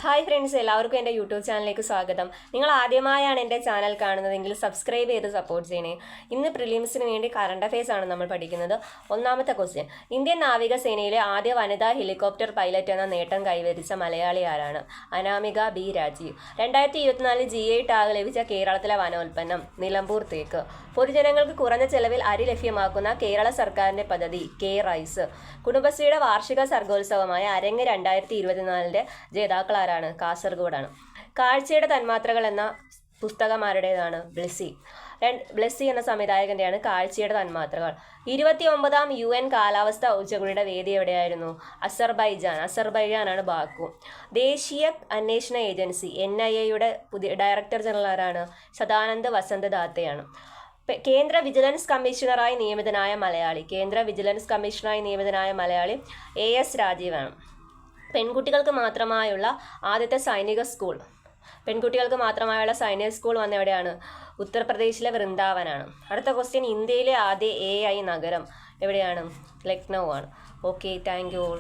Hi friends, എല്ലാവർക്കും എൻ്റെ YouTube ചാനലിലേക്ക് സ്വാഗതം. നിങ്ങൾ ആദ്യമായാണ് എൻ്റെ ചാനൽ കാണുന്നതെങ്കിൽ സബ്സ്ക്രൈബ് ചെയ്ത് സപ്പോർട്ട് ചെയ്യണേ. ഇന്ന് പ്രിലിംസിന് വേണ്ടി കറണ്ട് അഫയേഴ്സ് ആണ് നമ്മൾ പഠിക്കുന്നത്. ഒന്നാമത്തെ ക്വസ്റ്റ്യൻ: ഇന്ത്യൻ നാവികസേനയിലെ ആദ്യ വനിതാ ഹെലികോപ്റ്റർ പൈലറ്റ് എന്ന നേട്ടം കൈവരിച്ച മലയാളി ആരാണ്? Anamika B Rajeev. 2024 GI tag ലഭിച്ച കേരളത്തിലെ വനോൽപ്പന്നം നിലമ്പൂർ തേക്ക്. പൊതുജനങ്ങൾക്ക് കുറഞ്ഞ ചെലവിൽ അരി ലഭ്യമാക്കുന്ന കേരള സർക്കാരിൻ്റെ പദ്ധതി കെ റൈസ്. കുടുംബശ്രീയുടെ വാർഷിക സർഗോത്സവമായ അരങ്ങ് 2024 ജേതാക്കൾ ആരാണ്? കാസർഗോഡാണ്. കാഴ്ചയുടെ തന്മാത്രകൾ എന്ന പുസ്തകം ആരുടേതാണ്? ബ്ലെസ്സി എന്ന സംവിധായകന്റെയാണ് കാഴ്ചയുടെ തന്മാത്രകൾ. 29ാം UN കാലാവസ്ഥാ ഉച്ചകോടിയുടെ വേദി എവിടെയായിരുന്നു? അസർബൈജാനാണ് ബാക്കു. ദേശീയ അന്വേഷണ ഏജൻസി NIA പുതിയ ഡയറക്ടർ ജനറൽ ആരാണ്? സദാനന്ദ് വസന്ത് ദാത്തയാണ്. കേന്ദ്ര വിജിലൻസ് കമ്മീഷണറായി നിയമിതനായ മലയാളി AS രാജീവാണ്. പെൺകുട്ടികൾക്ക് മാത്രമായുള്ള സൈനിക സ്കൂൾ വന്നെവിടെയാണ്? ഉത്തർപ്രദേശിലെ വൃന്ദാവനാണ്. അടുത്ത ക്വസ്റ്റ്യൻ: ഇന്ത്യയിലെ ആദ്യ AI നഗരം എവിടെയാണ്? ലക്നൗ ആണ്. Okay, thank you all.